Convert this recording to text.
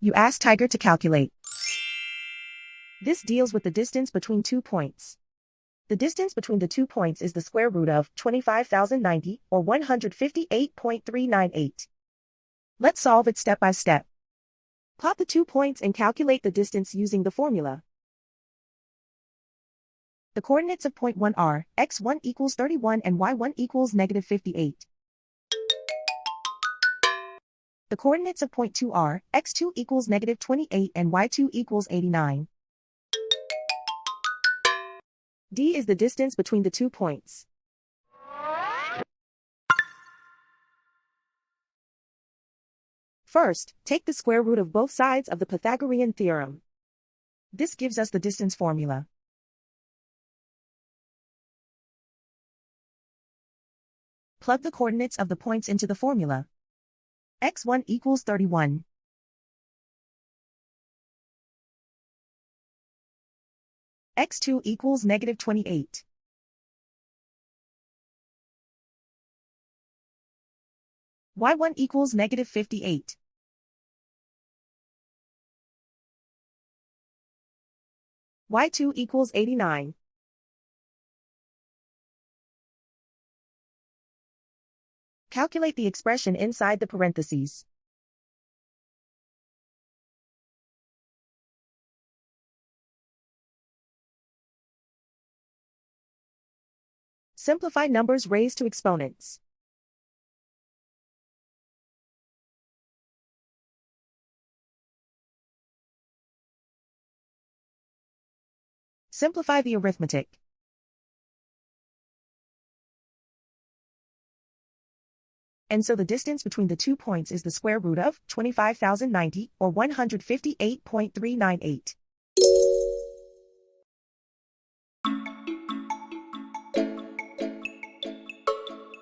You ask Tiger to calculate. This deals with the distance between 2 points. The distance between the 2 points is the square root of 25,090, or 158.398. Let's solve it step by step. Plot the 2 points and calculate the distance using the formula. The coordinates of point 1 are x1 equals 31 and y1 equals negative 58. The coordinates of point 2 are x2 equals negative 28 and y2 equals 89. D is the distance between the 2 points. First, take the square root of both sides of the Pythagorean theorem. This gives us the distance formula. Plug the coordinates of the points into the formula. x1 equals 31. x2 equals negative 28. y1 equals negative 58. y2 equals 89. Calculate the expression inside the parentheses. Simplify numbers raised to exponents. Simplify the arithmetic. And so the distance between the 2 points is the square root of 25,090, or 158.398.